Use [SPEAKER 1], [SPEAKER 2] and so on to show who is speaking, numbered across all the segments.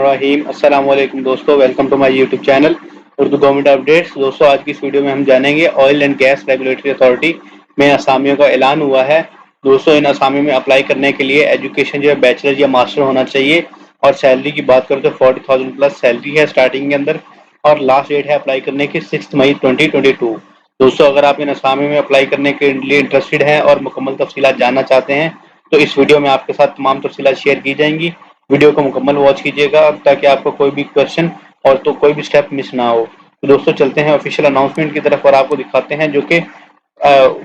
[SPEAKER 1] الرحیم السلام علیکم دوستوں، welcome to my YouTube channel Urdu government اپڈیٹس۔ دوستوں، آج کی اس ویڈیو میں ہم جانیں گے oil and gas regulatory authority میں اسامیوں کا اعلان ہوا ہے۔ دوستوں، ان اسامیوں میں اپلائی کرنے کے لیے ایجوکیشن جو ہے بیچلر یا ماسٹر ہونا چاہیے، اور سیلری کی بات کریں تو 40,000 پلس سیلری ہے اسٹارٹنگ کے اندر، اور لاسٹ ڈیٹ ہے اپلائی کرنے کی 6 مئی 2022۔ دوستوں، اگر آپ ان اسامیوں میں اپلائی کرنے کے لیے انٹرسٹڈ ہیں اور مکمل تفصیلات جاننا چاہتے ہیں تو اس ویڈیو میں آپ کے ساتھ تمام تفصیلات شیئر کی جائیں گی۔ ویڈیو کو مکمل واچ کیجیے گا تاکہ آپ کو کوئی بھی کوشچن اور تو کوئی بھی سٹیپ مس نہ ہو۔ تو دوستوں، چلتے ہیں آفیشیل اناؤنسمنٹ کی طرف اور آپ کو دکھاتے ہیں جو کہ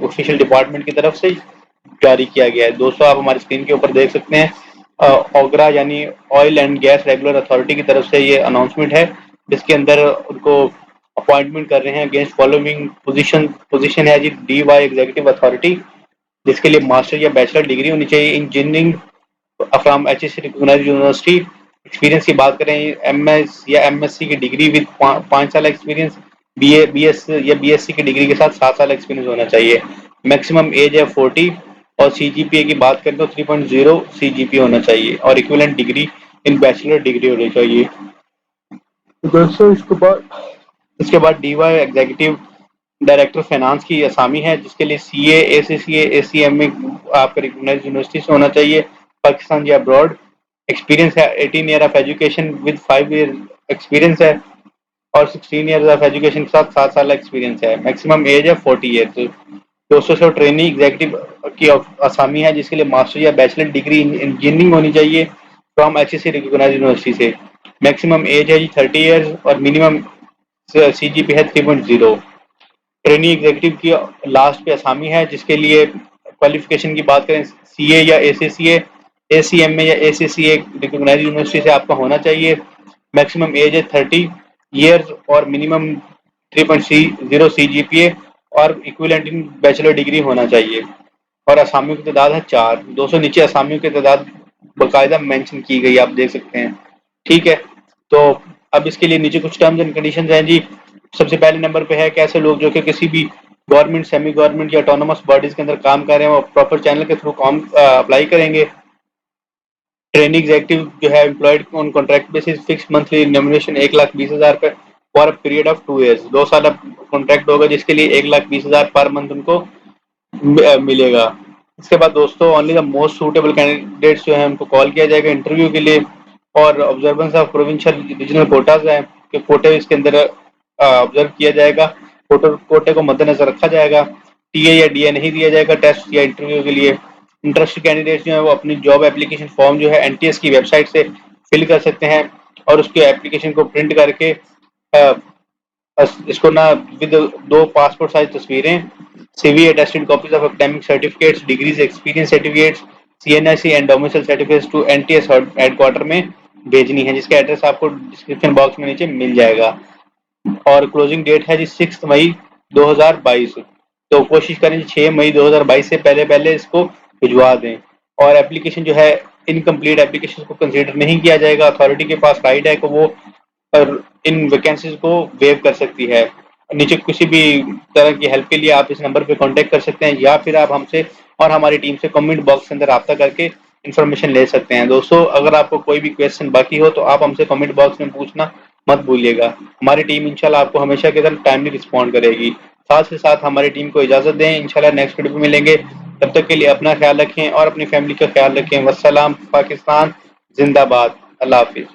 [SPEAKER 1] آفیشیل ڈپارٹمنٹ کی طرف سے جاری کیا گیا ہے۔ دوستوں، آپ ہماری اسکرین کے اوپر دیکھ سکتے ہیں اوگرا یعنی oil and gas regular authority کی طرف سے یہ اناؤنسمنٹ ہے، جس کے اندر ان کو اپوائنٹمنٹ کر رہے ہیں اگینسٹ فالوئنگ پوزیشن ہے جی ڈی وائی ایگزیکٹو اتھارٹی، جس کے لیے ماسٹر یا بیچلر ڈگری ہونی چاہیے engineering from H S C recognised university. Experience کی بات کریں ایم ایس یا ایم ایس سی کی ڈگری ود 5 سال ایکسپیرینس، بی ایس یا بی ایس سی کی ڈگری کے ساتھ 7 سال ایکسپیرینس ہونا چاہیے۔ میکسیمم ایج ہے 40، اور سی جی پی اے کی بات کریں تو 3.0 سی جی پی ہونا چاہیے، اور equivalent degree in bachelor degree ہونی چاہیے۔ دوستوں، اس کے بعد D Y executive director finance کی اسامی ہے، جس کے لیے سی اے سی سی اے سی ایم اے آپ کا ریکگنائزڈ یونیورسٹی سے ہونا چاہیے پاکستان یا ابراڈ۔ ایکسپیرینس ہے 18 year of education with 5 year experience ہے، اور 16 ایئر آف ایجوکیشن کے ساتھ 7 سال ایکسپیرینس ہے۔ میکسیمم ایج ہے 40 ایئرس۔ دوستوں، سے ٹریننگ ایگزیکٹو کی اسامی ہے، جس کے لیے ماسٹر یا بیچلر ڈگری انجینئرنگ ہونی چاہیے from H S C recognised university سے۔ میکسیمم ایج ہے 30 ایئرس، اور منیمم سی جی پی ہے 3.0۔ ٹریننگ ایگزیکٹو کی لاسٹ پہ اسامی ہے، جس کے لیے کوالیفیکیشن کی بات کریں سی اے یا اے سی سی اے، اے سی ایم اے یا اے سی سی اے ریکگنائزڈ یونیورسٹی سے آپ کا ہونا چاہیے۔ میکسیمم ایج ہے 30 ایئرس، اور منیمم 3.0 سی جی پی اے، اور ایکویلنٹ ان بیچلر ڈگری ہونا چاہیے۔ اور اسامیوں کی تعداد ہے 4۔ 200 نیچے اسامیوں کی تعداد باقاعدہ مینشن کی گئی، آپ دیکھ سکتے ہیں، ٹھیک ہے۔ تو اب اس کے لیے نیچے کچھ ٹرمز اینڈ کنڈیشنز ہیں جی۔ سب سے پہلے نمبر پہ ہے کیسے لوگ جو کہ کسی بھی گورنمنٹ، سیمی گورنمنٹ یا آٹونومس باڈیز کے اندر کام کر رہے ہیں وہ پراپر چینل کے تھرو کام اپلائی کریں گے۔ ٹریننگ ایگزیکٹو جو ہے employed on contract basis, fix monthly remuneration 1,20,000 روپے فار پیریڈ آف 2 ایئرس۔ 2 سال اب کانٹریکٹ ہوگا، جس کے لیے 1,20,000 پر منتھ ان کو ملے گا۔ اس کے بعد دوستوں، only the most suitable candidates جو ہیں ان کو کال کیا جائے گا انٹرویو کے لیے، اور آبزرونس آف پروونشل ریجنل کوٹاز ہیں کہ کوٹے اس کے اندر آبزرو کیا جائے گا، کوٹے کو مد نظر رکھا جائے گا۔ ٹی اے یا ڈی اے نہیں دیا جائے گا ٹیسٹ یا انٹرویو کے لیے۔ انٹرسٹ کینڈیڈیٹس جو ہیں وہ اپنی جاب اپلیکیشن فارم جو ہے این ٹی ایس کی ویب سائٹ سے فل کر سکتے ہیں، اور اس کے اپلیکیشن کو پرنٹ کر کے اس کو نا ود 2 پاسپورٹ سائز تصویریں، C V attested copies of academic certificates, degrees, experience certificates, C N I C and domicile certificates to N T S head quarter میں بھیجنی ہے، جس کا ایڈریس آپ کو ڈسکرپشن باکس میں نیچے مل جائے گا۔ اور کلوزنگ ڈیٹ ہے جی 6 مئی 2022۔ تو کوشش کریں 6 مئی 2022 سے پہلے پہلے اس کو بھجوا دیں۔ اور اپلیکیشن جو ہے انکمپلیٹ اپلیکیشن کو کنسیڈر نہیں کیا جائے گا۔ اتھارٹی کے پاس رائٹ ہے کہ وہ ان ویکینسیز کو ویو کر سکتی ہے۔ نیچے کسی بھی طرح کی ہیلپ کے لیے آپ اس نمبر پہ کانٹیکٹ کر سکتے ہیں، یا پھر آپ ہم سے اور ہماری ٹیم سے کمنٹ باکس کے اندر رابطہ کر کے انفارمیشن لے سکتے ہیں۔ دوستوں، اگر آپ کو کوئی بھی کویسچن باقی ہو تو آپ ہم سے کمنٹ باکس میں پوچھنا مت بھولیے گا، ہماری ٹیم انشاءاللہ آپ کو ہمیشہ کی طرح ٹائملی رسپونڈ کرے گی۔ ساتھ ہی ساتھ ہماری ٹیم کو اجازت دیں، انشاءاللہ نیکسٹ ویڈیو میں ملیں گے۔ تب تک کے لیے اپنا خیال رکھیں اور اپنی فیملی کا خیال رکھیں۔ والسلام، پاکستان زندہ باد، اللہ حافظ۔